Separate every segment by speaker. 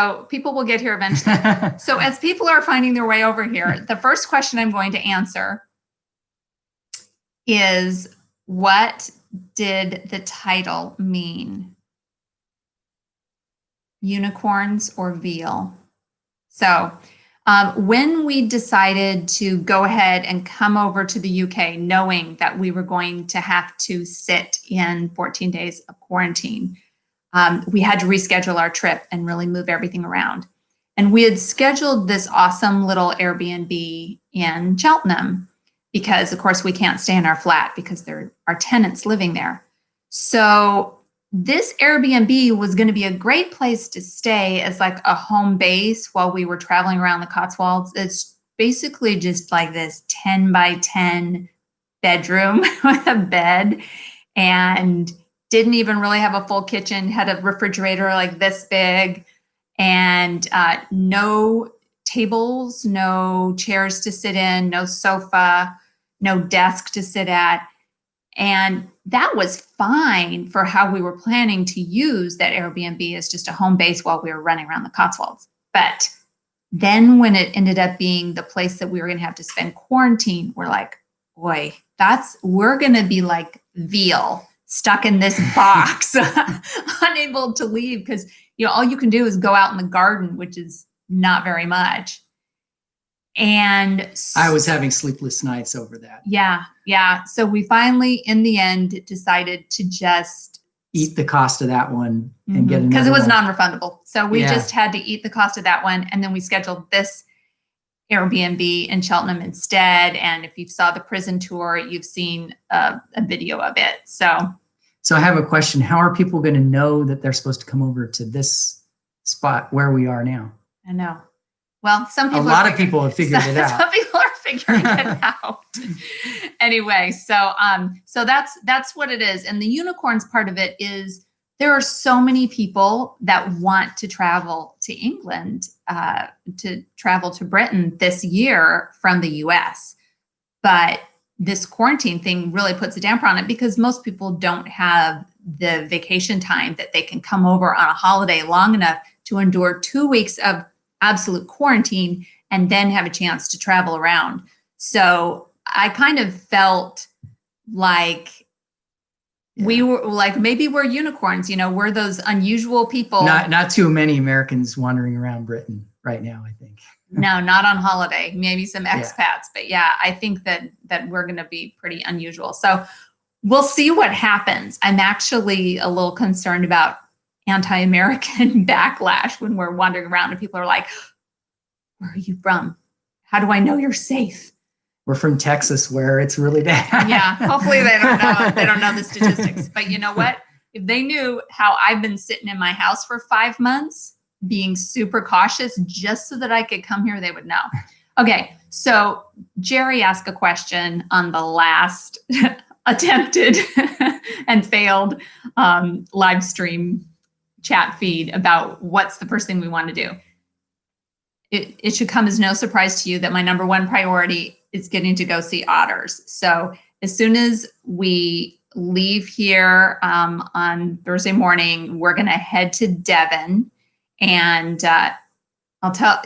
Speaker 1: So people will get here eventually. So as people are finding their way over here, the first question I'm going to answer is, what did the title mean? Unicorns or veal? So when we decided to go ahead and come over to the UK, knowing that we were going to have to sit in 14 days of quarantine, we had to reschedule our trip and really move everything around. And we had scheduled this awesome little Airbnb in Cheltenham because, of course, we can't stay in our flat because there are tenants living there. So this Airbnb was going to be a great place to stay as like a home base while we were traveling around the Cotswolds. It's basically just like this 10 by 10 bedroom with a bed, and didn't even really have a full kitchen, had a refrigerator like this big, and no tables, no chairs to sit in, no sofa, no desk to sit at. And that was fine for how we were planning to use that Airbnb as just a home base while we were running around the Cotswolds. But then when it ended up being the place that we were going to have to spend quarantine, we're like, boy, we're going to be like Veal, stuck in this box, unable to leave, because all you can do is go out in the garden, which is not very much. And
Speaker 2: I was having sleepless nights over that.
Speaker 1: Yeah. So we finally, in the end, decided to just
Speaker 2: eat the cost of that one and get another one.
Speaker 1: Because it was non-refundable. So we just had to eat the cost of that one. And then we scheduled this Airbnb in Cheltenham instead. And if you saw the prison tour, you've seen a video of it. So
Speaker 2: I have a question. How are people going to know that they're supposed to come over to this spot where we are now?
Speaker 1: I know. Well, a
Speaker 2: lot of people have figured it out.
Speaker 1: Some people are figuring it out. Anyway, so that's what it is. And the unicorns part of it is there are so many people that want to travel to England, to travel to Britain this year from the US. But this quarantine thing really puts a damper on it because most people don't have the vacation time that they can come over on a holiday long enough to endure 2 weeks of absolute quarantine and then have a chance to travel around. So I kind of felt like we were like, maybe we're unicorns, we're those unusual people.
Speaker 2: Not too many Americans wandering around Britain right now, I think.
Speaker 1: No, not on holiday, maybe some expats, but I think that we're going to be pretty unusual. So we'll see what happens. I'm actually a little concerned about anti-American backlash when we're wandering around and people are like, where are you from? How do I know you're safe?
Speaker 2: We're from Texas where it's really bad.
Speaker 1: Yeah, hopefully they don't know the statistics. But you know what? If they knew how I've been sitting in my house for 5 months, being super cautious just so that I could come here, they would know. Okay, so Jerry asked a question on the last attempted and failed live stream chat feed about what's the first thing we want to do. It should come as no surprise to you that my number one priority is getting to go see otters. So as soon as we leave here on Thursday morning, we're going to head to Devon, and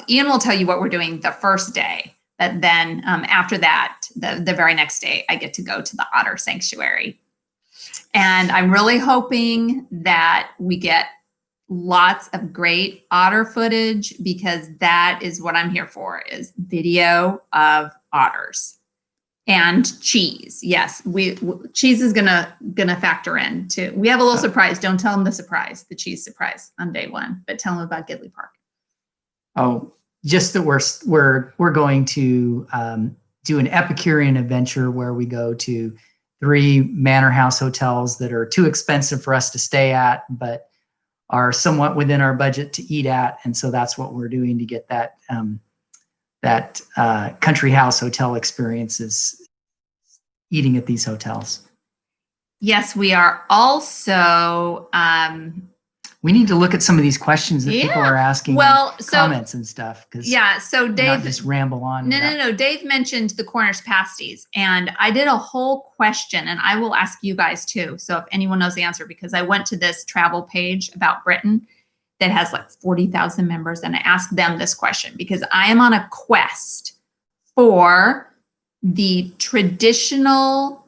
Speaker 1: Ian will tell you what we're doing the first day. But then after that, the very next day, I get to go to the otter sanctuary, and I'm really hoping that we get lots of great otter footage, because that is what I'm here for, is video of otters and cheese. Yes, cheese is gonna factor in too. We have a little surprise. Don't tell them the cheese surprise on day one, but tell them about Gidley Park.
Speaker 2: Oh, just that we're going to do an Epicurean adventure where we go to 3 manor house hotels that are too expensive for us to stay at, but are somewhat within our budget to eat at. And so that's what we're doing to get that country house hotel experience, is eating at these hotels.
Speaker 1: Yes, we are also...
Speaker 2: we need to look at some of these questions that people are asking, comments and stuff.
Speaker 1: So Dave,
Speaker 2: not just ramble on.
Speaker 1: No. Dave mentioned the Cornish pasties, and I did a whole question, and I will ask you guys too. So if anyone knows the answer, because I went to this travel page about Britain, that has like 40,000 members, and I ask them this question because I am on a quest for the traditional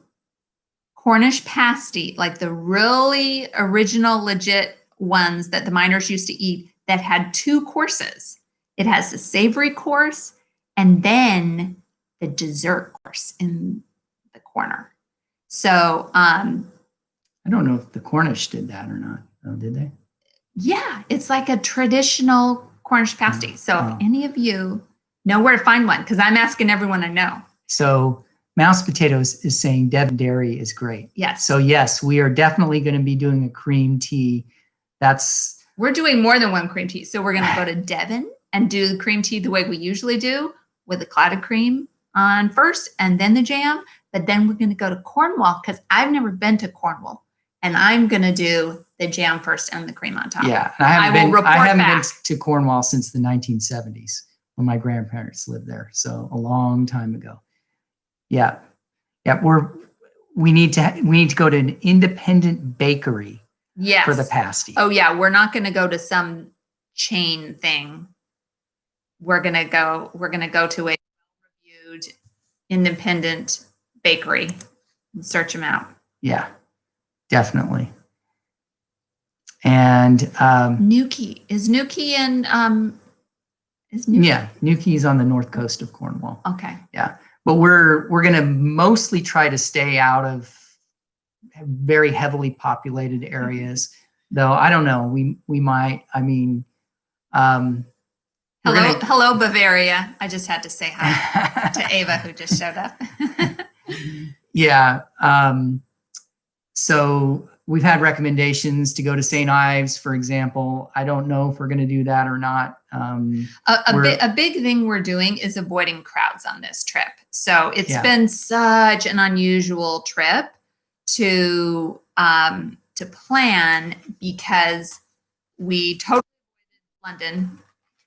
Speaker 1: Cornish pasty, like the really original, legit ones that the miners used to eat that had 2 courses. It has the savory course and then the dessert course in the corner. So,
Speaker 2: I don't know if the Cornish did that or not. Oh, did they?
Speaker 1: yeah, it's like a traditional Cornish pasty. So if any of you know where to find one, because I'm asking everyone I know.
Speaker 2: So Mouse Potatoes is saying Devon Dairy is great.
Speaker 1: Yes.
Speaker 2: So yes, we are definitely going to be doing a cream tea.
Speaker 1: We're doing more than one cream tea. So we're going to go to Devon and do the cream tea the way we usually do, with the clotted cream on first and then the jam. But then we're going to go to Cornwall because I've never been to Cornwall, and I'm going to do the jam first and the cream on top.
Speaker 2: Yeah, and I haven't
Speaker 1: report
Speaker 2: been to Cornwall since the 1970s when my grandparents lived there. So a long time ago. Yeah, yeah. We need to go to an independent bakery.
Speaker 1: Yes.
Speaker 2: For the pasty.
Speaker 1: Oh yeah, we're not going to go to some chain thing. We're going to go to a reviewed independent bakery and search them out.
Speaker 2: Yeah, definitely. And
Speaker 1: Newquay is
Speaker 2: yeah, Newquay is on the north coast of Cornwall.
Speaker 1: Okay.
Speaker 2: Yeah, but we're going to mostly try to stay out of very heavily populated areas, though. I don't know. We might. I mean,
Speaker 1: hello, Bavaria. I just had to say hi to Ava, who just showed up.
Speaker 2: Yeah. So we've had recommendations to go to St. Ives, for example. I don't know if we're going to do that or not.
Speaker 1: A big thing we're doing is avoiding crowds on this trip. So it's been such an unusual trip to plan because we totally avoided London.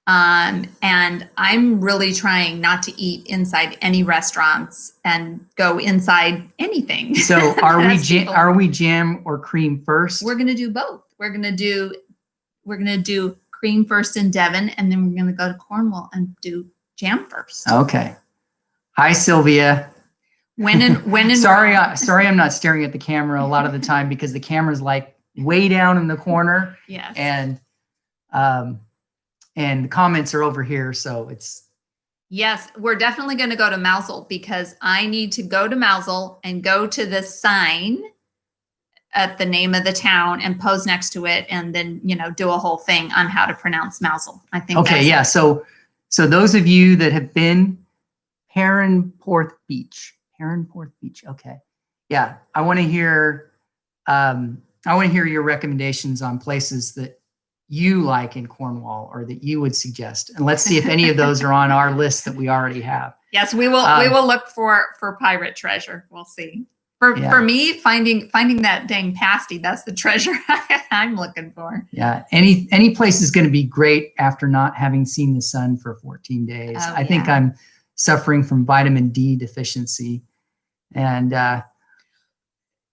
Speaker 1: And I'm really trying not to eat inside any restaurants and go inside anything.
Speaker 2: So are we jam or cream first?
Speaker 1: We're going to do both. We're going to do cream first in Devon, and then we're going to go to Cornwall and do jam first.
Speaker 2: Okay. Hi, Sylvia.
Speaker 1: When in
Speaker 2: sorry, I'm not staring at the camera a lot of the time because the camera's like way down in the corner.
Speaker 1: Yes.
Speaker 2: And the comments are over here, so it's.
Speaker 1: Yes, we're definitely going to go to Mousel because I need to go to Mousel and go to the sign at the name of the town and pose next to it, and then do a whole thing on how to pronounce Mousel. I think.
Speaker 2: Okay. Yeah. So those of you that have been Perranporth Beach. Okay. Yeah. I want to hear your recommendations on places that you like in Cornwall or that you would suggest. And let's see if any of those are on our list that we already have.
Speaker 1: Yes, we will look for pirate treasure. We'll see. For me, finding that dang pasty, that's the treasure I'm looking for.
Speaker 2: Yeah. Any place is going to be great after not having seen the sun for 14 days. I think I'm suffering from vitamin D deficiency. And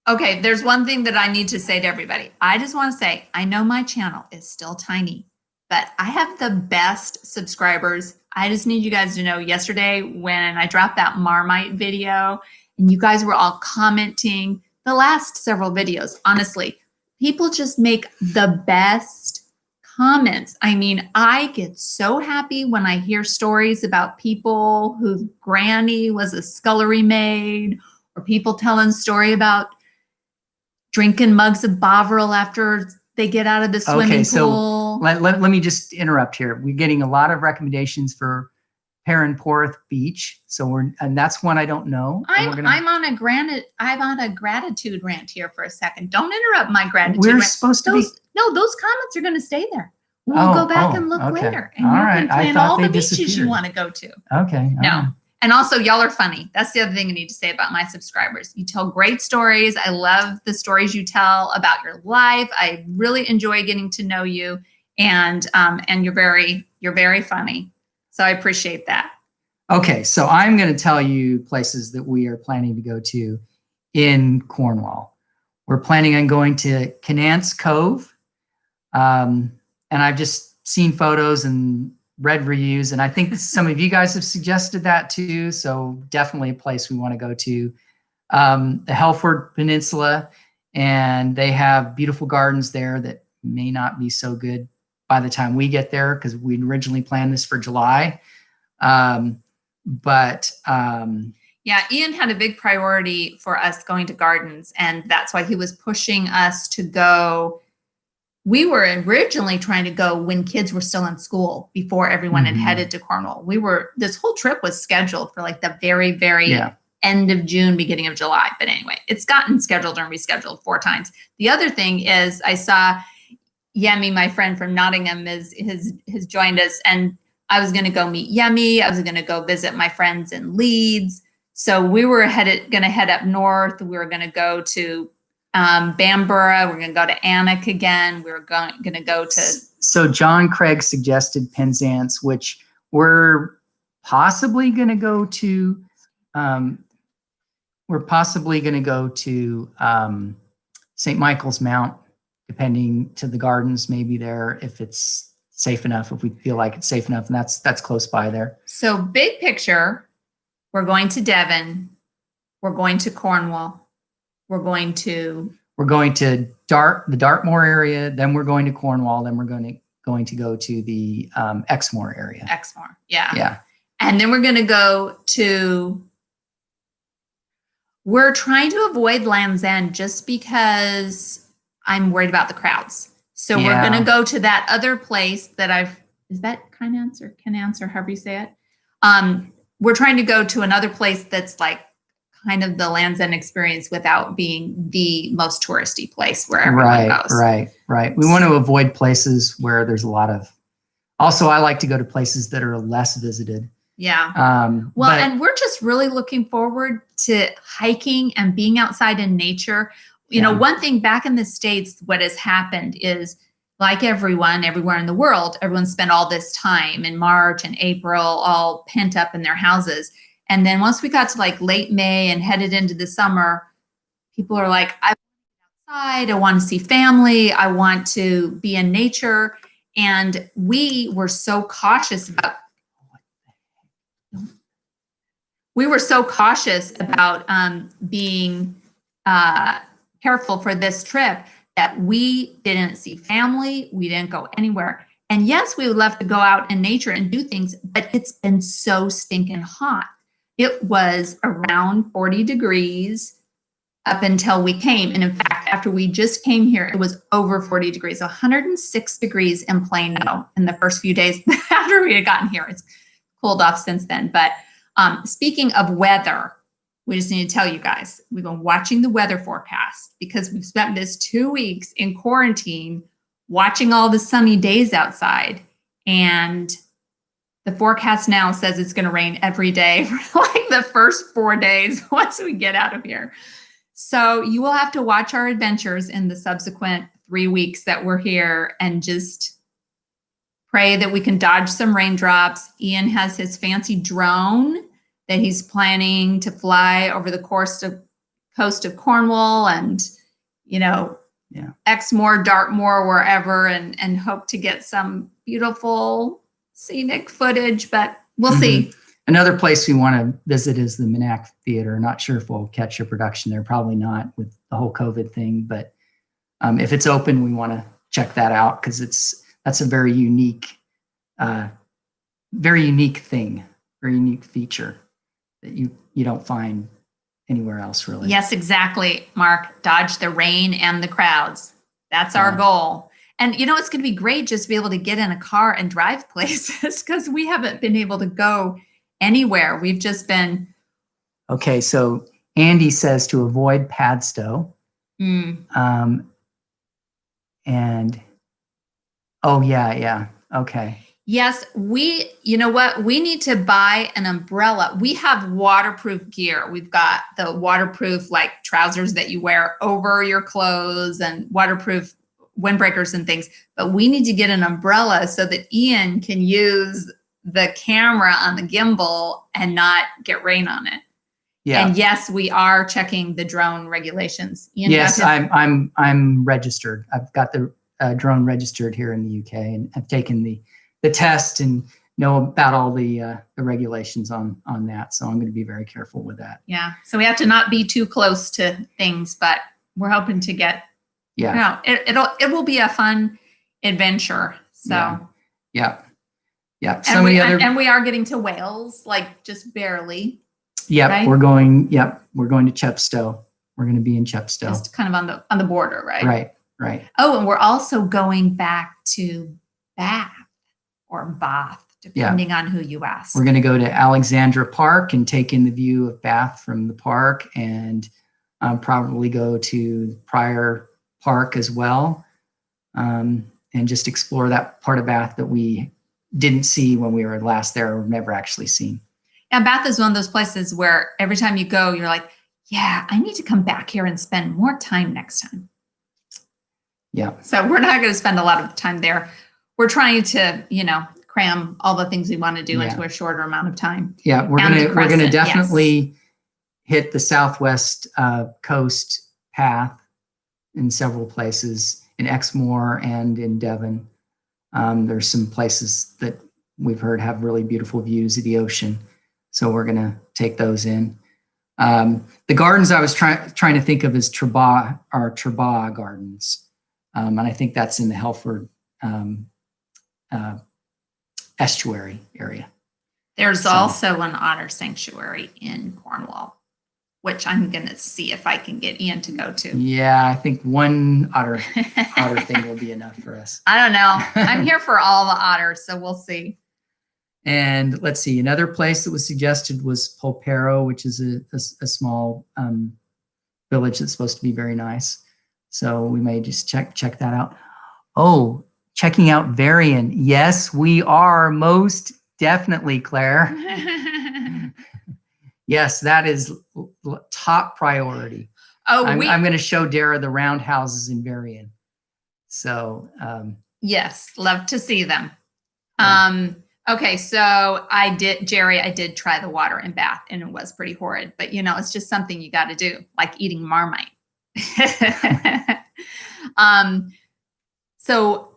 Speaker 1: okay, there's one thing that I need to say to everybody. I just want to say, I know my channel is still tiny, but I have the best subscribers. I just need you guys to know, yesterday when I dropped that Marmite video and you guys were all commenting, the last several videos, honestly, people just make the best comments. I mean, I get so happy when I hear stories about people whose granny was a scullery maid, or people telling story about drinking mugs of Bovril after they get out of the swimming pool.
Speaker 2: So let me just interrupt here. We're getting a lot of recommendations for Perranporth Beach. And that's one I don't know.
Speaker 1: I'm on a gratitude rant here for a second. Don't interrupt my gratitude
Speaker 2: rant.
Speaker 1: We're
Speaker 2: supposed to be.
Speaker 1: No, those comments are going to stay there. We'll go back and look later. And you can plan all the beaches you want to go to.
Speaker 2: Okay.
Speaker 1: No. And also, y'all are funny. That's the other thing I need to say about my subscribers. You tell great stories. I love the stories you tell about your life. I really enjoy getting to know you, and you're very funny. So I appreciate that.
Speaker 2: Okay, so I'm going to tell you places that we are planning to go to in Cornwall. We're planning on going to Canance Cove. and I've just seen photos and read reviews, and I think some of you guys have suggested that too. So definitely a place we want to go to. The Helford Peninsula, and they have beautiful gardens there that may not be so good by the time we get there, because we originally planned this for July.
Speaker 1: Yeah, Ian had a big priority for us going to gardens, and that's why he was pushing us to go. We were originally trying to go when kids were still in school, before everyone had headed to Cornwall. This whole trip was scheduled for like the very end of June, beginning of July. But anyway, it's gotten scheduled and rescheduled 4 times. The other thing is, I saw Yemi, my friend from Nottingham, has joined us, and I was going to go meet Yemi. I was going to go visit my friends in Leeds. So we were going to head up north. We were going to go to Bamborough. We're going to go to Annick again. We were going to go to.
Speaker 2: So John Craig suggested Penzance, which we're possibly going to go to. St. Michael's Mount, depending to the gardens, maybe there, if it's safe enough, if we feel like it's safe enough, and that's close by there.
Speaker 1: So big picture, we're going to Devon, we're going to Cornwall, we're going to the Dartmoor area, then we're going to Cornwall, then we're going to go to the Exmoor area. Exmoor, yeah.
Speaker 2: Yeah.
Speaker 1: And then we're going to go to. We're trying to avoid Land's End just because I'm worried about the crowds. So we're going to go to that other place that is that can answer, however you say it. We're trying to go to another place that's like kind of the Land's End experience without being the most touristy place where everyone goes.
Speaker 2: Right. We want to avoid places where there's a lot of, also I like to go to places that are less visited.
Speaker 1: Yeah. And we're just really looking forward to hiking and being outside in nature. You know, one thing back in the States, what has happened is, like everyone, everywhere in the world, everyone spent all this time in March and April, all pent up in their houses. And then once we got to like late May and headed into the summer, people are like, I want to get outside. I want to see family. I want to be in nature. And we were so cautious about being careful for this trip that we didn't see family. We didn't go anywhere. And yes, we would love to go out in nature and do things, but it's been so stinking hot. It was around 40 degrees up until we came. And in fact, after we just came here, it was over 40 degrees, 106 degrees in Plano in the first few days after we had gotten here. It's cooled off since then. But speaking of weather, we just need to tell you guys, we've been watching the weather forecast because we've spent this 2 weeks in quarantine watching all the sunny days outside. And the forecast now says it's going to rain every day for like the first 4 days once we get out of here. So you will have to watch our adventures in the subsequent 3 weeks that we're here and just pray that we can dodge some raindrops. Ian has his fancy drone that he's planning to fly over the coast of Cornwall and, Exmoor, Dartmoor, wherever, and hope to get some beautiful scenic footage, but we'll see.
Speaker 2: Another place we want to visit is the Minack Theater. Not sure if we'll catch a production there. Probably not with the whole COVID thing, but if it's open, we want to check that out because that's a very unique thing, very unique feature that you don't find anywhere else, really.
Speaker 1: Yes, exactly, Mark. Dodge the rain and the crowds. That's our goal. And it's going to be great just to be able to get in a car and drive places because we haven't been able to go anywhere. We've just been.
Speaker 2: Okay, so Andy says to avoid Padstow. Okay.
Speaker 1: Yes, you know what? We need to buy an umbrella. We have waterproof gear. We've got the waterproof like trousers that you wear over your clothes and waterproof windbreakers and things. But we need to get an umbrella so that Ian can use the camera on the gimbal and not get rain on it. Yeah. And yes, we are checking the drone regulations.
Speaker 2: Ian, yes, I'm registered. I've got drone registered here in the UK, and have taken the test and know about all the regulations on that. So I'm going to be very careful with that.
Speaker 1: Yeah. So we have to not be too close to things, but we're hoping to get.
Speaker 2: Yeah.
Speaker 1: It will be a fun adventure. So.
Speaker 2: Yeah.
Speaker 1: And we are getting to Wales, like just barely.
Speaker 2: Yep.
Speaker 1: Right?
Speaker 2: We're going to Chepstow. We're going to be in Chepstow.
Speaker 1: Just kind of on the border, right?
Speaker 2: Right.
Speaker 1: Oh, and we're also going back to Bath or Bath, depending on who you ask.
Speaker 2: We're going to go to Alexandra Park and take in the view of Bath from the park, and probably go to Prior Park as well, and just explore that part of Bath that we didn't see when we were last there, or never actually seen.
Speaker 1: And Bath is one of those places where every time you go, you're like, yeah, I need to come back here and spend more time next time.
Speaker 2: Yeah.
Speaker 1: So we're not going to spend a lot of time there. We're trying to, cram all the things we want to do into a shorter amount of time.
Speaker 2: Yeah, we're gonna definitely hit the southwest coast path in several places, in Exmoor and in Devon. There's some places that we've heard have really beautiful views of the ocean, so we're gonna take those in. The gardens I was trying to think of as Trebaugh Gardens, and I think that's in the Helford estuary area.
Speaker 1: There's also an otter sanctuary in Cornwall, which I'm going to see if I can get Ian to go to.
Speaker 2: Yeah, I think one otter thing will be enough for us.
Speaker 1: I don't know. I'm here for all the otters, so we'll see.
Speaker 2: And let's see, another place that was suggested was Polperro, which is a small village that's supposed to be very nice. So we may just check that out. Oh, checking out Varian. Yes, we are, most definitely, Claire. Yes, that is top priority.
Speaker 1: Oh,
Speaker 2: I'm going to show Dara the roundhouses in Varian. So
Speaker 1: yes, love to see them. Yeah. Okay, so I did try the water in Bath, and it was pretty horrid. But it's just something you got to do, like eating Marmite. So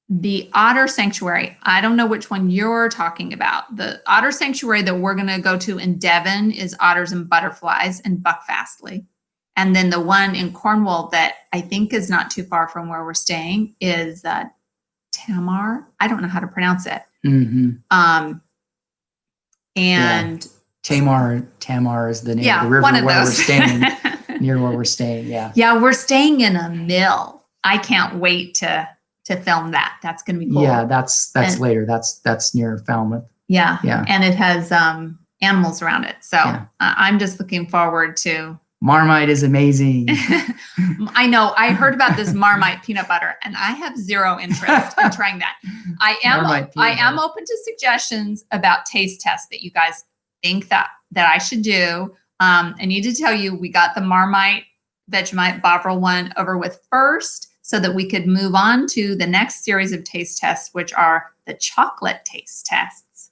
Speaker 1: the otter sanctuary, I don't know which one you're talking about. The otter sanctuary that we're going to go to in Devon is Otters and Butterflies in Buckfastleigh. And then the one in Cornwall that I think is not too far from where we're staying is Tamar. I don't know how to pronounce it.
Speaker 2: Mm-hmm.
Speaker 1: And
Speaker 2: Tamar is the name of the river where we're staying, near where we're staying. Yeah.
Speaker 1: Yeah, we're staying in a mill. I can't wait to film that. That's going to be cool.
Speaker 2: Yeah, that's later. That's near Falmouth.
Speaker 1: Yeah. And it has animals around it. So I'm just looking forward to.
Speaker 2: Marmite is amazing.
Speaker 1: I know. I heard about this Marmite peanut butter, and I have zero interest in trying that. I am open to suggestions about taste tests that you guys think that I should do. I need to tell you, we got the Marmite Vegemite Bovril one over with first, so that we could move on to the next series of taste tests, which are the chocolate taste tests.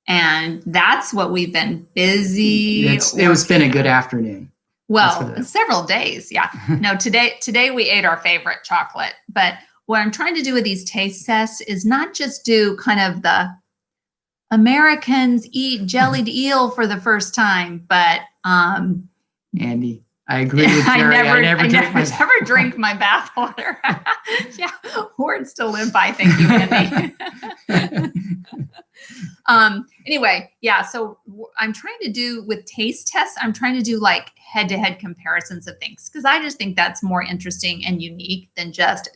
Speaker 1: And that's what we've been busy.
Speaker 2: It's been a good afternoon.
Speaker 1: Well, several days. Yeah. No, today we ate our favorite chocolate. But what I'm trying to do with these taste tests is not just do kind of the Americans eat jellied eel for the first time, but
Speaker 2: Andy, I agree with Jerry. I
Speaker 1: never drink my bath water. Yeah, words to live by. Thank you, Andy. Anyway, yeah. So I'm trying to do with taste tests. I'm trying to do like head-to-head comparisons of things, because I just think that's more interesting and unique than just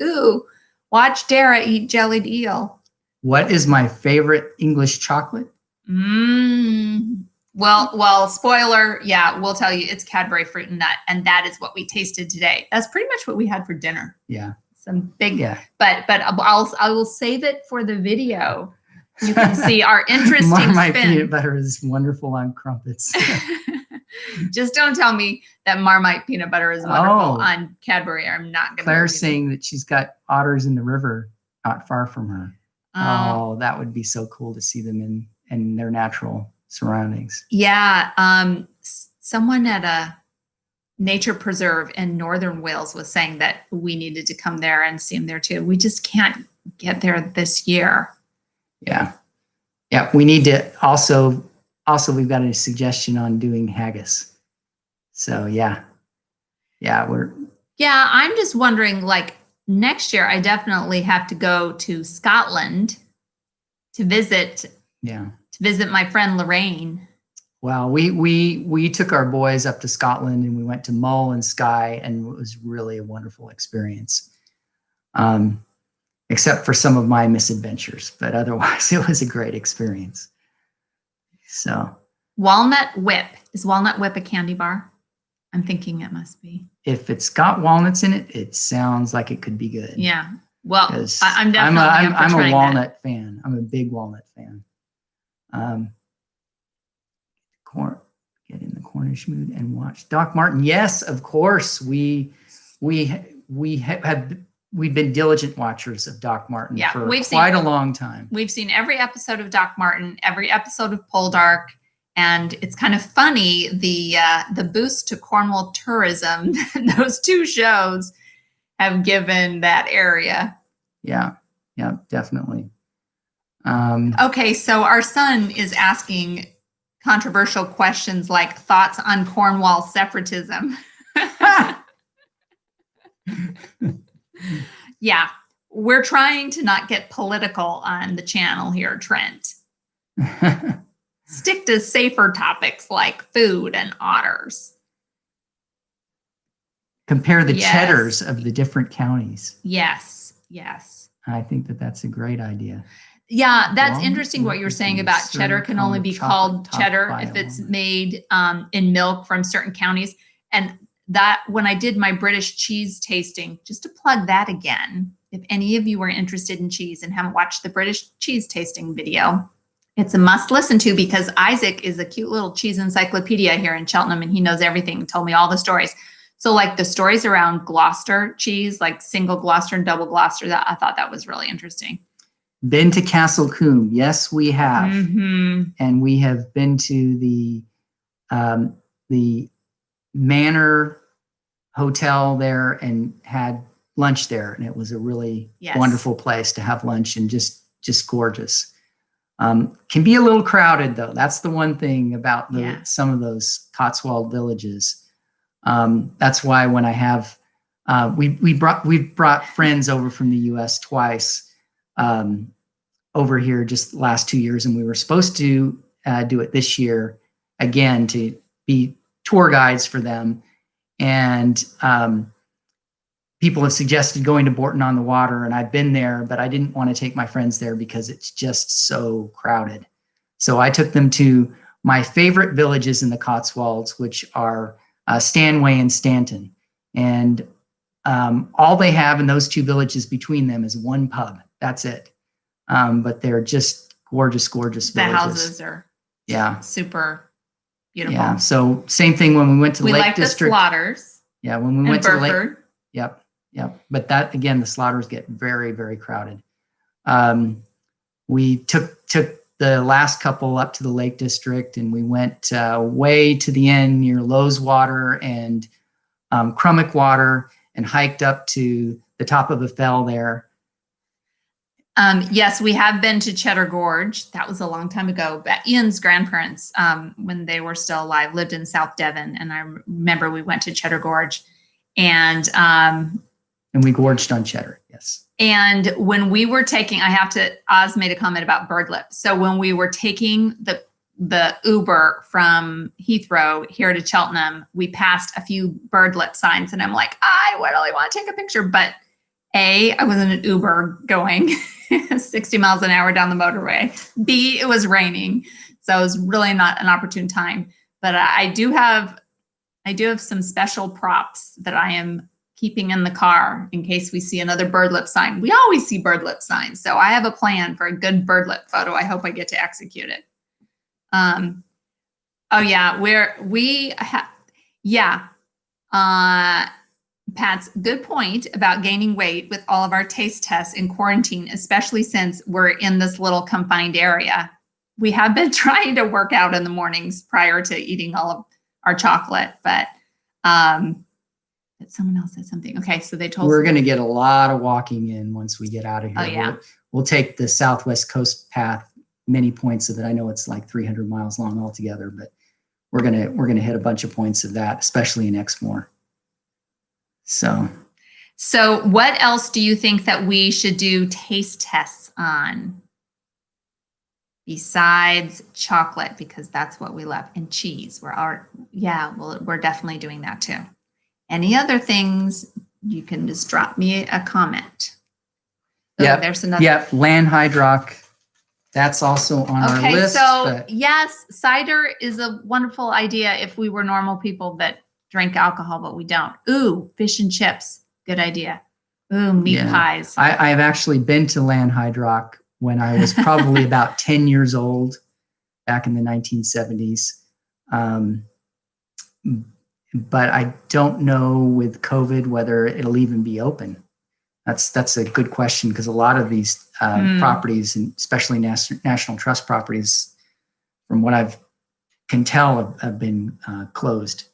Speaker 1: watch Dara eat jellied eel.
Speaker 2: What is my favorite English chocolate?
Speaker 1: Well, spoiler, we'll tell you, it's Cadbury Fruit and Nut, and that is what we tasted today. That's pretty much what we had for dinner.
Speaker 2: Yeah.
Speaker 1: Some big, but I will save it for the video. You can see our interesting
Speaker 2: Marmite
Speaker 1: spin.
Speaker 2: peanut butter is wonderful on crumpets.
Speaker 1: Just don't tell me that Marmite peanut butter is wonderful on Cadbury. I'm not going to.
Speaker 2: Claire's saying that she's got otters in the river not far from her. Oh, that would be so cool to see them in their natural surroundings.
Speaker 1: Yeah. Someone at nature preserve in northern Wales was saying that we needed to come there and see them there too. We just can't get there this year.
Speaker 2: Yeah. Yeah. We need to also, we've got a suggestion on doing haggis. So yeah. Yeah.
Speaker 1: I'm just wondering, like next year, I definitely have to go to Scotland to visit my friend Lorraine.
Speaker 2: Well, we took our boys up to Scotland and we went to Mull and Skye, and it was really a wonderful experience. Except for some of my misadventures, but otherwise it was a great experience. So
Speaker 1: Walnut Whip. Is Walnut Whip a candy bar? I'm thinking it must be.
Speaker 2: If it's got walnuts in it, it sounds like it could be good.
Speaker 1: Yeah. Well, I'm definitely
Speaker 2: I'm a walnut fan. I'm a big walnut fan. Get in the Cornish mood and watch Doc Martin. Yes, of course. We've been diligent watchers of Doc Martin for quite a long time. We've
Speaker 1: seen every episode of Doc Martin, every episode of Poldark, and it's kind of funny the boost to Cornwall tourism those two shows have given that area.
Speaker 2: Yeah, definitely.
Speaker 1: Okay, so our son is asking controversial questions like thoughts on Cornwall separatism. Yeah, we're trying to not get political on the channel here, Trent. Stick to safer topics like food and otters.
Speaker 2: Compare the cheddars of the different counties.
Speaker 1: Yes.
Speaker 2: I think that's a great idea.
Speaker 1: Yeah, that's interesting what you're saying about cheddar can only be called cheddar if it's made in milk from certain counties. And that when I did my British cheese tasting, just to plug that again, if any of you are interested in cheese and haven't watched the British cheese tasting video, it's a must listen to because Isaac is a cute little cheese encyclopedia here in Cheltenham and he knows everything, told me all the stories. So like the stories around Gloucester cheese, like single Gloucester and double Gloucester, that I thought that was really interesting.
Speaker 2: Been to Castle Combe. Yes, we have.
Speaker 1: Mm-hmm.
Speaker 2: And we have been to the Manor Hotel there and had lunch there. And it was a really wonderful place to have lunch and just gorgeous. Can be a little crowded though. That's the one thing about some of those Cotswold villages. That's why when I have, we've brought friends over from the U.S. twice. Over here just the last 2 years, and we were supposed to do it this year again to be tour guides for them. And people have suggested going to Bourton-on-the-Water, and I've been there, but I didn't want to take my friends there because it's just so crowded. So I took them to my favorite villages in the Cotswolds, which are Stanway and Stanton. And all they have in those two villages between them is one pub. That's it. But they're just gorgeous villages.
Speaker 1: The houses are super beautiful.
Speaker 2: Yeah. So same thing when we went to the Lake District.
Speaker 1: The Slaughters.
Speaker 2: Yeah. When we went to the Lake.
Speaker 1: Yep.
Speaker 2: But that again, the Slaughters get very, very crowded. We took the last couple up to the Lake District, and we went way to the end near Loweswater and Crummock Water, and hiked up to the top of the fell there.
Speaker 1: Yes, we have been to Cheddar Gorge. That was a long time ago. But Ian's grandparents, when they were still alive, lived in South Devon. And I remember we went to Cheddar Gorge and
Speaker 2: we gorged on cheddar. Yes.
Speaker 1: And when we were taking, Oz made a comment about birdlip. So when we were taking the Uber from Heathrow here to Cheltenham, we passed a few birdlip signs and I'm like, I really want to take a picture. But A, I was in an Uber going 60 miles an hour down the motorway. B, it was raining. So it was really not an opportune time. But I do have some special props that I am keeping in the car in case we see another birdlip sign. We always see birdlip signs. So I have a plan for a good birdlip photo. I hope I get to execute it. Pat's good point about gaining weight with all of our taste tests in quarantine, especially since we're in this little confined area. We have been trying to work out in the mornings prior to eating all of our chocolate, but But someone else said something. Okay, so they told
Speaker 2: We're going to get a lot of walking in once we get out of here.
Speaker 1: Oh, yeah.
Speaker 2: We'll take the Southwest Coast path, many points of it. I know it's like 300 miles long altogether, but we're gonna hit a bunch of points of that, especially in Exmoor. So
Speaker 1: what else do you think that we should do taste tests on besides chocolate? Because that's what we love, and cheese. We're definitely doing that too. Any other things? You can just drop me a comment.
Speaker 2: Yeah,
Speaker 1: there's another.
Speaker 2: Yeah, Lanhydrock. That's also on our list.
Speaker 1: So yes, cider is a wonderful idea if we were normal people that drink alcohol, but we don't. Ooh, fish and chips. Good idea. Ooh, meat pies.
Speaker 2: I've actually been to Lanhydrock when I was probably about 10 years old, back in the 1970s. But I don't know with COVID whether it'll even be open. That's a good question, because a lot of these properties, and especially national trust properties, from what I can tell, have been closed.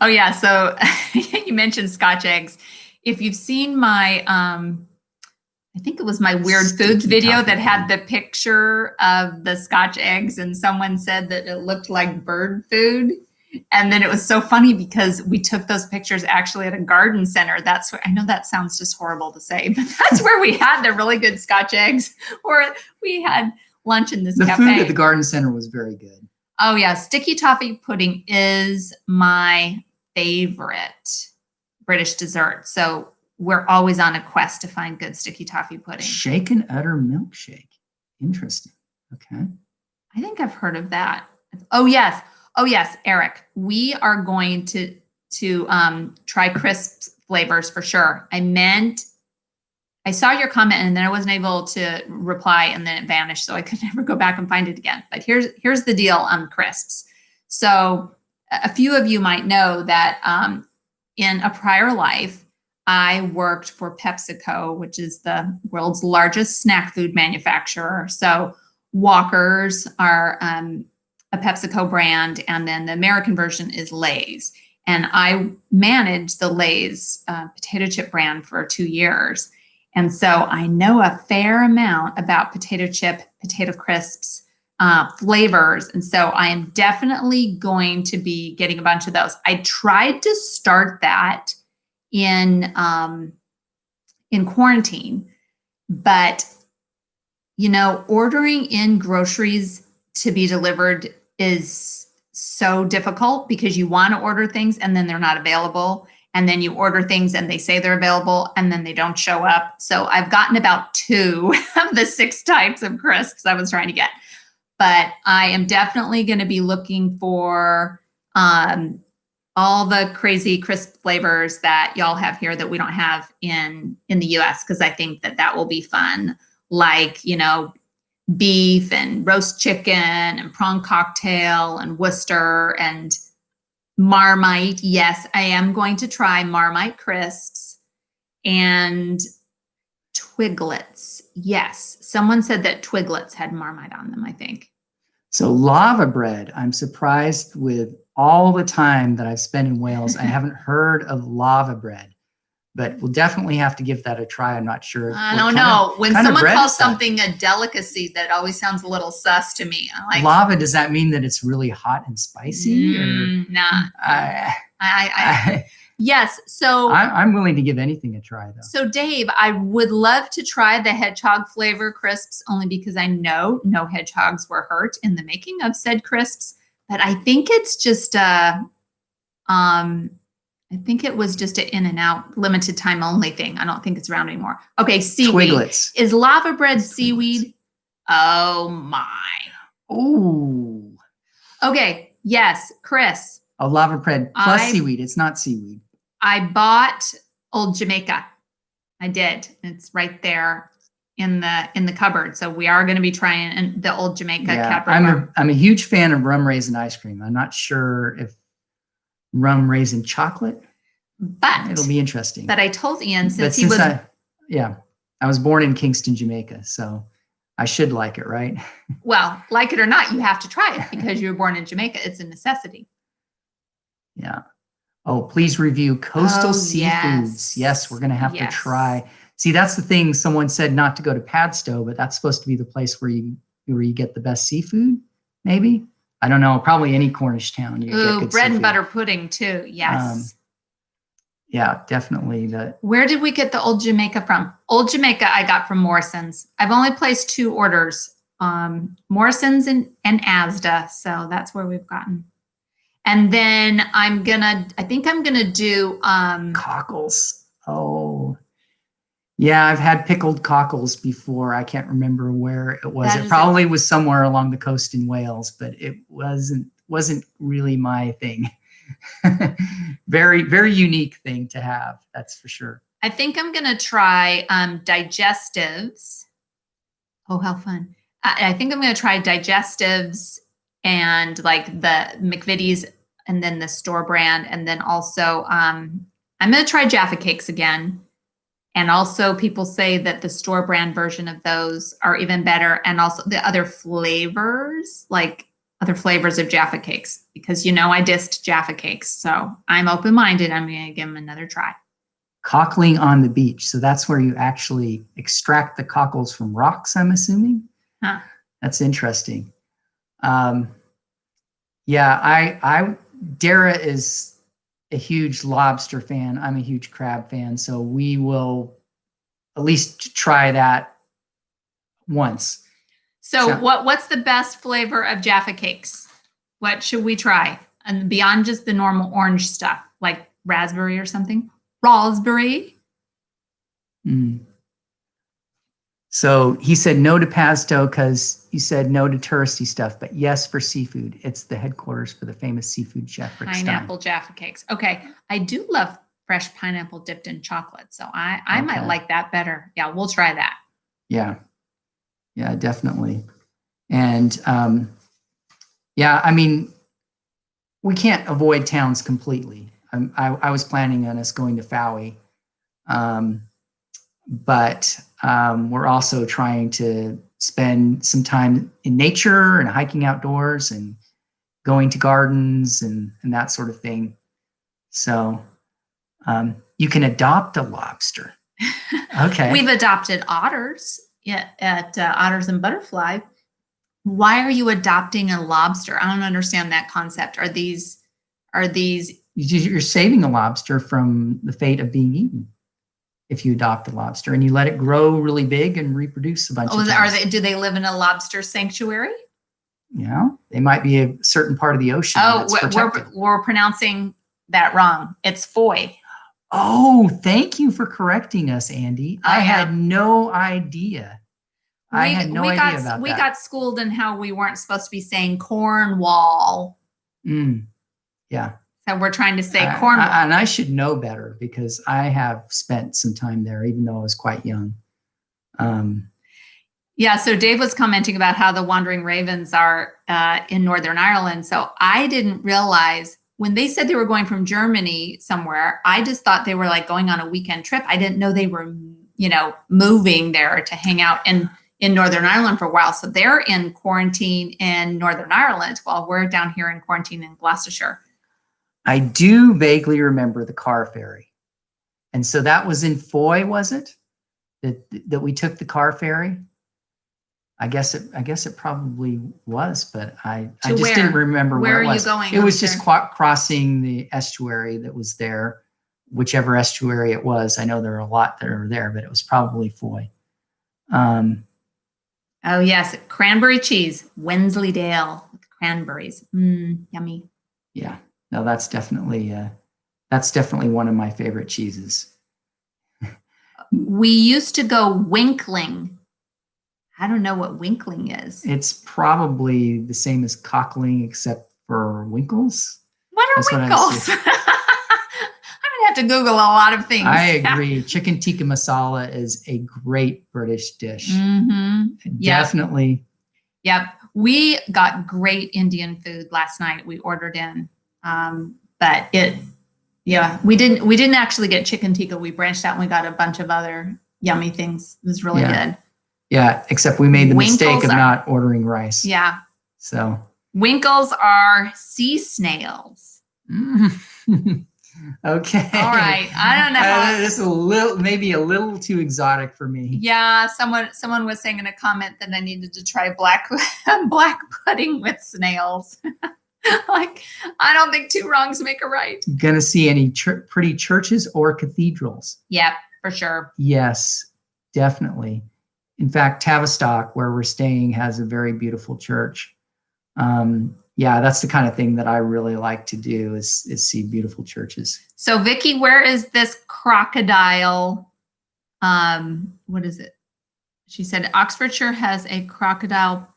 Speaker 1: Oh yeah, so you mentioned Scotch eggs. If you've seen my, I think it was my Weird Foods video that had the picture of the Scotch eggs, and someone said that it looked like bird food. And then it was so funny because we took those pictures actually at a garden center. That's where, I know that sounds just horrible to say, but that's where we had the really good Scotch eggs, or we had lunch in this cafe.
Speaker 2: The food at the garden center was very good.
Speaker 1: Oh yeah, sticky toffee pudding is my favorite British dessert. So we're always on a quest to find good sticky toffee pudding.
Speaker 2: Shaken udder milkshake. Interesting. Okay.
Speaker 1: I think I've heard of that. Oh yes, Eric. We are going to try crisp flavors for sure. I saw your comment and then I wasn't able to reply, and then it vanished, so I could never go back and find it again. But here's the deal on crisps. So a few of you might know that in a prior life, I worked for PepsiCo, which is the world's largest snack food manufacturer. So Walkers are a PepsiCo brand, and then the American version is Lay's. And I managed the Lay's potato chip brand for 2 years. And so I know a fair amount about potato chip, potato crisps, flavors. And so I am definitely going to be getting a bunch of those. I tried to start that in quarantine, but ordering in groceries to be delivered is so difficult, because you want to order things and then they're not available. And then you order things and they say they're available and then they don't show up. So I've gotten about 2 of the 6 types of crisps I was trying to get. But I am definitely going to be looking for all the crazy crisp flavors that y'all have here that we don't have in the US, because I think that will be fun. Like, beef and roast chicken and prawn cocktail and Worcester and Marmite. Yes, I am going to try Marmite crisps and Twiglets. Yes, someone said that Twiglets had Marmite on them, I think.
Speaker 2: So lava bread, I'm surprised with all the time that I've spent in Wales, I haven't heard of lava bread. But we'll definitely have to give that a try. I'm not sure.
Speaker 1: I don't know. When someone calls something a delicacy, that always sounds a little sus to me. Like
Speaker 2: lava, does that mean that it's really hot and spicy?
Speaker 1: Nah. Yes. So
Speaker 2: I'm willing to give anything a try, though.
Speaker 1: So Dave, I would love to try the hedgehog flavor crisps, only because I know no hedgehogs were hurt in the making of said crisps. But I think it's just I think it was just an In-N-Out limited time only thing. I don't think it's around anymore. Okay, seaweed.
Speaker 2: Twiglets.
Speaker 1: Is lava bread seaweed? Oh my.
Speaker 2: Ooh.
Speaker 1: Okay, yes, Chris.
Speaker 2: A lava bread plus seaweed. It's not seaweed.
Speaker 1: I bought Old Jamaica. I did. It's right there in the cupboard. So we are going to be trying the Old Jamaica.
Speaker 2: Yeah, I'm a huge fan of rum raisin ice cream. I'm not sure if rum raisin chocolate,
Speaker 1: but
Speaker 2: it'll be interesting.
Speaker 1: But I told Ian,
Speaker 2: I was born in Kingston, Jamaica, so I should like it, right?
Speaker 1: Well, like it or not, you have to try it because you were born in Jamaica. It's a necessity.
Speaker 2: Yeah. Oh, please review coastal
Speaker 1: Oh,
Speaker 2: seafoods. Yes, we're going to have to
Speaker 1: yes.
Speaker 2: try. See, that's the thing. Someone said not to go to Padstow, but that's supposed to be the place where you get the best seafood. Maybe, I don't know. Probably any Cornish town you get
Speaker 1: Ooh,
Speaker 2: good
Speaker 1: bread and
Speaker 2: seafood.
Speaker 1: butter pudding too. Yes.
Speaker 2: Yeah, definitely.
Speaker 1: Where did we get the Old Jamaica from? Old Jamaica I got from Morrison's. I've only placed 2 orders, Morrison's and Asda. So that's where we've gotten. And then I think I'm gonna do
Speaker 2: cockles. Oh, yeah, I've had pickled cockles before. I can't remember where it was. It probably was somewhere along the coast in Wales, but it wasn't really my thing. Very, very unique thing to have, that's for sure.
Speaker 1: I think I'm gonna try digestives. Oh, how fun. I think I'm gonna try digestives and like the McVitie's and then the store brand. And then also I'm gonna try Jaffa Cakes again. And also people say that the store brand version of those are even better. And also the other flavors, like other flavors of Jaffa Cakes, because I dissed Jaffa Cakes. So I'm open-minded. I'm going to give them another try.
Speaker 2: Cockling on the beach. So that's where you actually extract the cockles from rocks, I'm assuming.
Speaker 1: Huh.
Speaker 2: That's interesting. Yeah, Dara is a huge lobster fan. I'm a huge crab fan. So we will at least try that once.
Speaker 1: So what's the best flavor of Jaffa Cakes? What should we try? And beyond just the normal orange stuff, like raspberry or something? Raspberry?
Speaker 2: Mm. So he said no to Padstow because you said no to touristy stuff, but yes for seafood. It's the headquarters for the famous seafood chef, Rick Stein.
Speaker 1: Pineapple Jaffa Cakes. Okay. I do love fresh pineapple dipped in chocolate. So I might like that better. Yeah, we'll try that.
Speaker 2: Yeah. Yeah, definitely. And yeah, I mean, we can't avoid towns completely. I was planning on us going to Fowey, but we're also trying to spend some time in nature and hiking outdoors and going to gardens and that sort of thing. So you can adopt a lobster. Okay.
Speaker 1: We've adopted otters at Otters and Butterfly. Why are you adopting a lobster? I don't understand that concept. Are these?
Speaker 2: You're saving a lobster from the fate of being eaten if you adopt a lobster and you let it grow really big and reproduce a bunch of times.
Speaker 1: Do they live in a lobster sanctuary?
Speaker 2: Yeah, they might be a certain part of the ocean.
Speaker 1: Oh, we're pronouncing that wrong. It's foy.
Speaker 2: Oh, thank you for correcting us, Andy. I had no idea. I had no idea about that.
Speaker 1: We got schooled in how we weren't supposed to be saying Cornwall.
Speaker 2: Yeah.
Speaker 1: So we're trying to say Cornwall.
Speaker 2: And I should know better because I have spent some time there, even though I was quite young.
Speaker 1: Yeah, so Dave was commenting about how the Wandering Ravens are in Northern Ireland. So I didn't realize when they said they were going from Germany somewhere, I just thought they were like going on a weekend trip. I didn't know they were, moving there to hang out in Northern Ireland for a while. So they're in quarantine in Northern Ireland while we're down here in quarantine in Gloucestershire.
Speaker 2: I do vaguely remember the car ferry. And so that was in Foy, was it? That we took the car ferry? I guess it probably was, but I just didn't remember where it was.
Speaker 1: Where are you going?
Speaker 2: It was just crossing the estuary that was there, whichever estuary it was. I know there are a lot that are there, but it was probably Foy.
Speaker 1: Oh yes, cranberry cheese, Wensleydale with cranberries. Yummy.
Speaker 2: Yeah, no, that's definitely one of my favorite cheeses.
Speaker 1: We used to go winkling. I don't know what winkling is.
Speaker 2: It's probably the same as cockling, except for winkles.
Speaker 1: What are winkles? I'm gonna have to Google a lot of things.
Speaker 2: I agree. Chicken tikka masala is a great British dish. Definitely.
Speaker 1: Yep. We got great Indian food last night. We ordered in, but we didn't actually get chicken tikka. We branched out and we got a bunch of other yummy things. It was really good.
Speaker 2: Yeah, except we made the mistake of not ordering rice.
Speaker 1: Yeah.
Speaker 2: So
Speaker 1: winkles are sea snails.
Speaker 2: Okay.
Speaker 1: All right. I don't know how.
Speaker 2: This is a little, maybe a little too exotic for me.
Speaker 1: Yeah, someone was saying in a comment that I needed to try black pudding with snails. Like, I don't think two wrongs make a right.
Speaker 2: Gonna see any pretty churches or cathedrals?
Speaker 1: Yep, for sure.
Speaker 2: Yes, definitely. In fact, Tavistock, where we're staying, has a very beautiful church. Yeah, that's the kind of thing that I really like to do is see beautiful churches.
Speaker 1: So, Vicky, where is this crocodile? What is it? She said Oxfordshire has a crocodile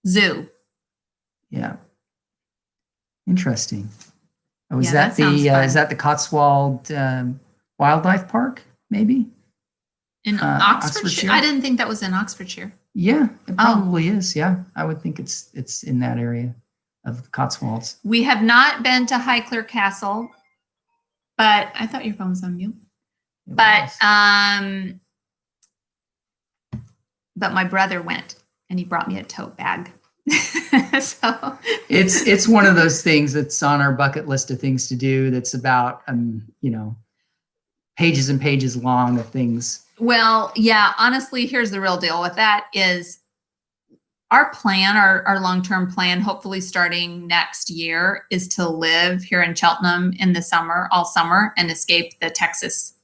Speaker 1: zoo.
Speaker 2: Yeah. Interesting. Oh, is
Speaker 1: Yeah,
Speaker 2: that
Speaker 1: that sounds
Speaker 2: the
Speaker 1: fun.
Speaker 2: is that the Cotswold Wildlife Park? Maybe
Speaker 1: In Oxfordshire? I didn't think that was in Oxfordshire.
Speaker 2: Yeah, it probably is. Yeah, I would think it's in that area of the Cotswolds.
Speaker 1: We have not been to Highclere Castle, but I thought your phone was on mute. But my brother went and he brought me a tote bag. So
Speaker 2: it's one of those things that's on our bucket list of things to do. That's about pages and pages long of things.
Speaker 1: Well, yeah, honestly, here's the real deal with that is our plan, our long-term plan, hopefully starting next year, is to live here in Cheltenham in the summer, all summer, and escape the Texas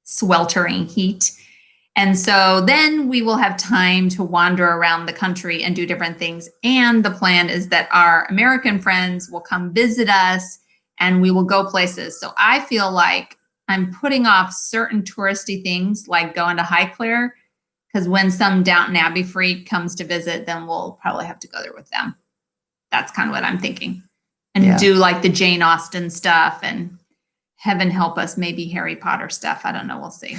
Speaker 1: sweltering heat. And so then we will have time to wander around the country and do different things. And the plan is that our American friends will come visit us and we will go places. So I feel like I'm putting off certain touristy things like going to Highclere, because when some Downton Abbey freak comes to visit, then we'll probably have to go there with them. That's kind of what I'm thinking. And do like the Jane Austen stuff and heaven help us, maybe Harry Potter stuff. I don't know. We'll see.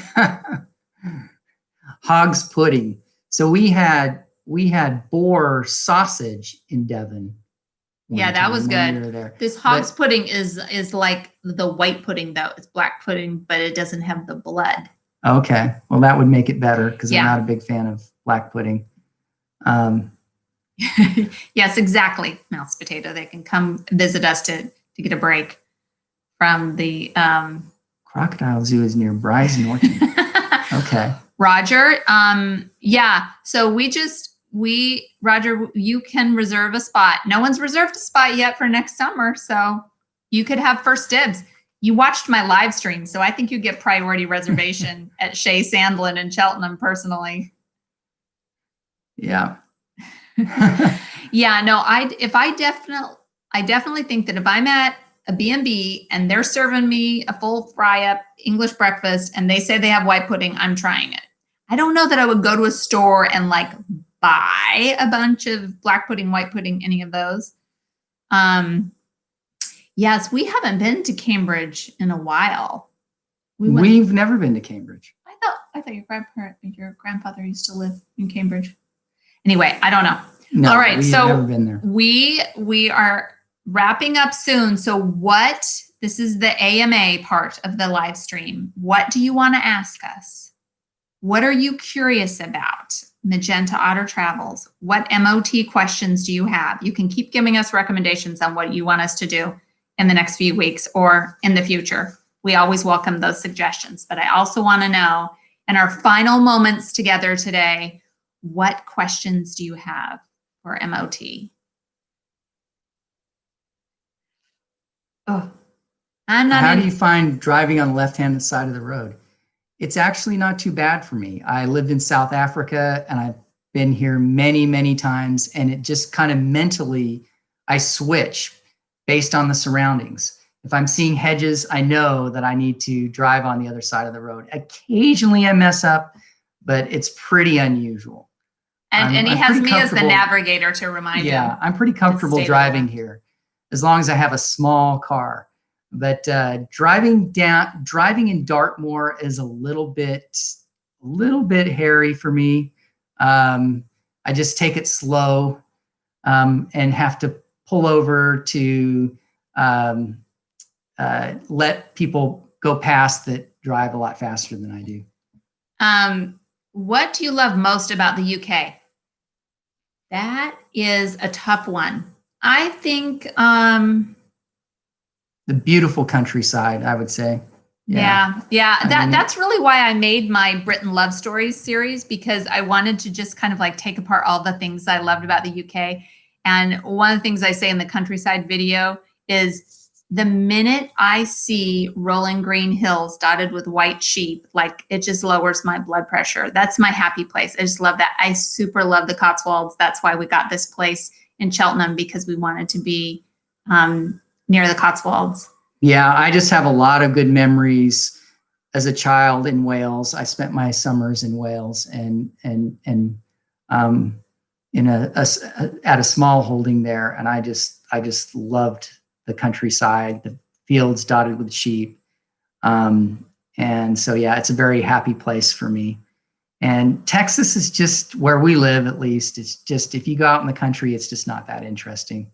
Speaker 2: Hog's pudding. So we had boar sausage in Devon.
Speaker 1: Yeah, that was good.
Speaker 2: We were there.
Speaker 1: This hog's pudding is like the white pudding, though. It's black pudding, but it doesn't have the blood.
Speaker 2: Okay. Well, that would make it better because I'm not a big fan of black pudding.
Speaker 1: Yes, exactly. Mouse potato. They can come visit us to get a break from the
Speaker 2: Crocodile Zoo is near Bryce, Norton. Okay.
Speaker 1: Roger. Yeah. So Roger, you can reserve a spot. No one's reserved a spot yet for next summer. So you could have first dibs. You watched my live stream, so I think you get priority reservation at Shea Sandlin in Cheltenham personally.
Speaker 2: Yeah.
Speaker 1: Yeah, no, I definitely think that if I'm at a B&B and they're serving me a full fry-up English breakfast and they say they have white pudding, I'm trying it. I don't know that I would go to a store and like buy a bunch of black pudding, white pudding, any of those. Yes, we haven't been to Cambridge in a while.
Speaker 2: We've never been to Cambridge.
Speaker 1: I thought your grandfather used to live in Cambridge. Anyway, I don't know.
Speaker 2: No,
Speaker 1: all right,
Speaker 2: we've never been there.
Speaker 1: We are wrapping up soon. So this is the AMA part of the live stream. What do you want to ask us? What are you curious about? Magenta Otter Travels. What MOT questions do you have? You can keep giving us recommendations on what you want us to do in the next few weeks or in the future. We always welcome those suggestions. But I also want to know, in our final moments together today, what questions do you have for MOT? Oh,
Speaker 2: How do you find driving on the left-hand side of the road? It's actually not too bad for me. I lived in South Africa and I've been here many, many times, and it just kind of mentally, I switch based on the surroundings. If I'm seeing hedges, I know that I need to drive on the other side of the road. Occasionally I mess up, but it's pretty unusual.
Speaker 1: And he has me as the navigator to remind him.
Speaker 2: Yeah, I'm pretty comfortable driving here as long as I have a small car. But driving in Dartmoor is a little bit hairy for me. I just take it slow and have to pull over to let people go past that drive a lot faster than I do.
Speaker 1: What do you love most about the UK? That is a tough one. I think
Speaker 2: the beautiful countryside, I would say.
Speaker 1: Yeah.
Speaker 2: I mean,
Speaker 1: That's really why I made my Britain Love Stories series, because I wanted to just kind of like take apart all the things I loved about the UK. And one of the things I say in the countryside video is the minute I see rolling green hills dotted with white sheep, like it just lowers my blood pressure. That's my happy place. I just love that. I super love the Cotswolds. That's why we got this place in Cheltenham, because we wanted to be near the Cotswolds.
Speaker 2: Yeah, I just have a lot of good memories as a child in Wales. I spent my summers in Wales and in at a small holding there, and I just loved the countryside, the fields dotted with sheep, and so yeah, it's a very happy place for me. And Texas is just where we live, at least. It's just, if you go out in the country, it's just not that interesting.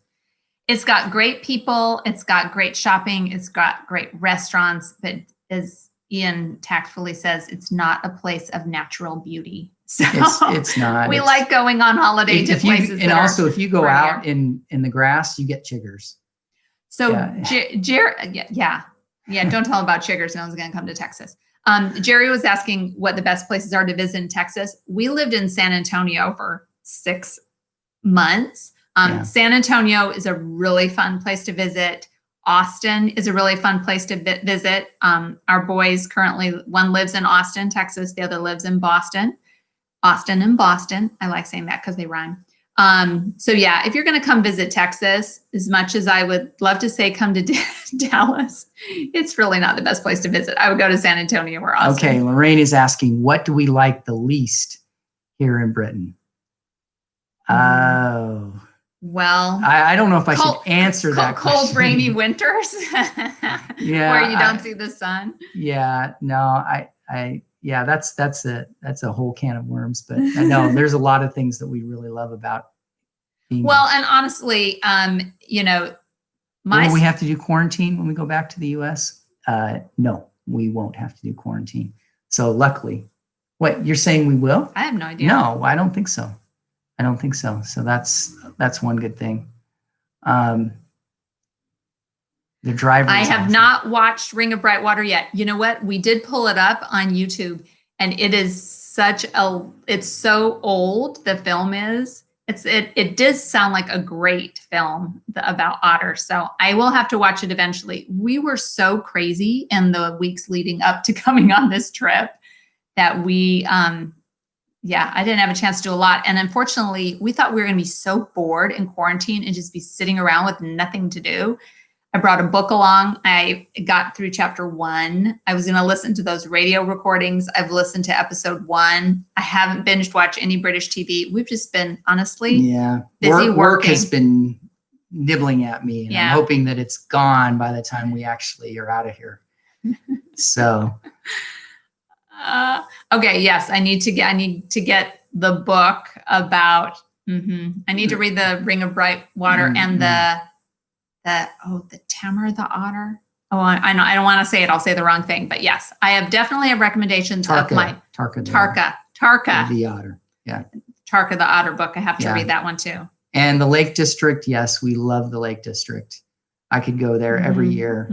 Speaker 1: It's got great people. It's got great shopping. It's got great restaurants. But as Ian tactfully says, it's not a place of natural beauty. So
Speaker 2: it's not.
Speaker 1: We like going on holiday to places.
Speaker 2: And also, if you go out in the grass, you get chiggers.
Speaker 1: So yeah. Don't tell them about chiggers. No one's going to come to Texas. Jerry was asking what the best places are to visit in Texas. We lived in San Antonio for 6 months. San Antonio is a really fun place to visit. Austin is a really fun place to visit. Our boys currently, one lives in Austin, Texas. The other lives in Boston. Austin and Boston. I like saying that because they rhyme. So yeah, if you're going to come visit Texas, as much as I would love to say come to Dallas, it's really not the best place to visit. I would go to San Antonio or Austin.
Speaker 2: Okay, Lorraine is asking, what do we like the least here in Britain? Oh.
Speaker 1: Well,
Speaker 2: I don't know if I should answer that question.
Speaker 1: Cold, rainy winters, where you don't see the sun.
Speaker 2: Yeah, no, yeah, that's a whole can of worms. But I know there's a lot of things that we really love about being.
Speaker 1: Well, and honestly,
Speaker 2: will we have to do quarantine when we go back to the U.S.? No, we won't have to do quarantine. So luckily, what you're saying we will?
Speaker 1: I have no idea.
Speaker 2: No, I don't think so. I don't think so. So that's one good thing. The driver.
Speaker 1: I have not watched Ring of Bright Water yet. You know what? We did pull it up on YouTube, and it is it's so old. The film is. It does sound like a great film about otters. So I will have to watch it eventually. We were so crazy in the weeks leading up to coming on this trip that we. I didn't have a chance to do a lot. And unfortunately, we thought we were going to be so bored in quarantine and just be sitting around with nothing to do. I brought a book along. I got through chapter 1. I was going to listen to those radio recordings. I've listened to episode 1. I haven't binge watched any British TV. We've just been, honestly, busy working.
Speaker 2: Work has been nibbling at me. And I'm hoping that it's gone by the time we actually are out of here. So...
Speaker 1: okay. Yes, I need to get the book about. I need to read the Ring of Bright Water and the Tamar the Otter. Oh, I know. I don't want to say it. I'll say the wrong thing. But yes, I definitely have recommendations of my Tarka
Speaker 2: the Otter. Yeah,
Speaker 1: Tarka the Otter book. I have to read that one too.
Speaker 2: And the Lake District. Yes, we love the Lake District. I could go there every year.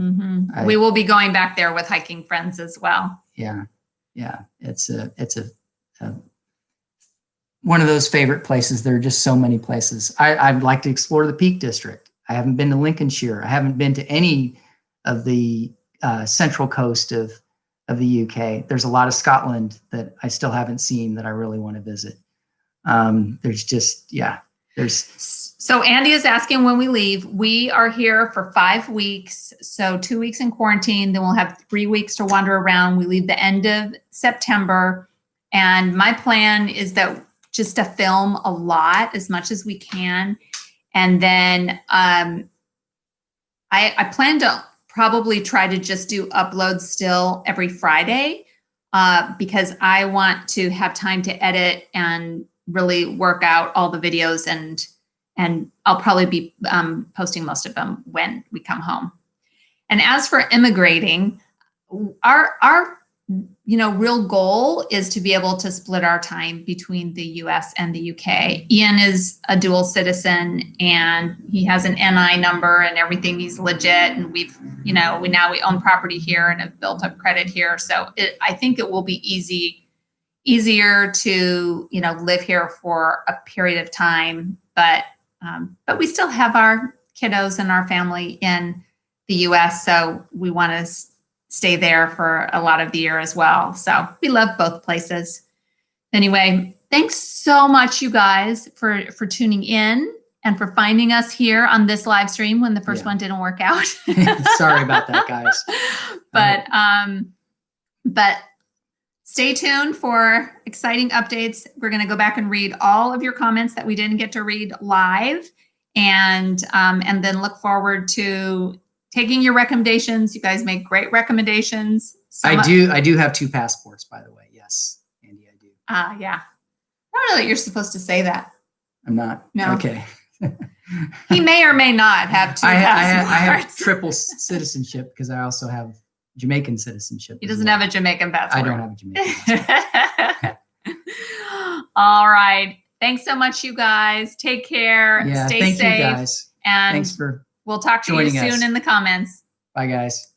Speaker 1: We will be going back there with hiking friends as well.
Speaker 2: Yeah, it's one of those favorite places. There are just so many places. I'd like to explore the Peak District. I haven't been to Lincolnshire. I haven't been to any of the central coast of the UK. There's a lot of Scotland that I still haven't seen that I really want to visit. So
Speaker 1: Andy is asking when we leave. We are here for 5 weeks. So 2 weeks in quarantine, then we'll have 3 weeks to wander around. We leave the end of September. And my plan is that just to film a lot, as much as we can. And then I plan to probably try to just do uploads still every Friday because I want to have time to edit and really work out all the videos, and I'll probably be posting most of them when we come home. And as for immigrating, our real goal is to be able to split our time between the US and the UK. Ian is a dual citizen and he has an NI number and everything. He's legit. And we own property here and have built up credit here. So I think it will be easier to, live here for a period of time. But we still have our kiddos and our family in the US. So we want to stay there for a lot of the year as well. So we love both places. Anyway, thanks so much, you guys, for tuning in and for finding us here on this live stream when the first one didn't work out.
Speaker 2: Sorry about that, guys.
Speaker 1: But stay tuned for exciting updates. We're going to go back and read all of your comments that we didn't get to read live, and then look forward to taking your recommendations. You guys make great recommendations.
Speaker 2: I do have 2 passports, by the way. Yes, Andy, I do.
Speaker 1: Yeah. I don't know that you're supposed to say that.
Speaker 2: I'm not.
Speaker 1: No.
Speaker 2: Okay.
Speaker 1: He may or may not have 2 passports.
Speaker 2: I have triple citizenship because I also have Jamaican citizenship.
Speaker 1: He doesn't have a Jamaican passport.
Speaker 2: I don't have a Jamaican passport.
Speaker 1: All right. Thanks so much, you guys. Take care.
Speaker 2: Yeah,
Speaker 1: Stay
Speaker 2: thank
Speaker 1: safe.
Speaker 2: you guys.
Speaker 1: And
Speaker 2: thanks for
Speaker 1: we'll talk to you soon
Speaker 2: us
Speaker 1: in the comments.
Speaker 2: Bye, guys.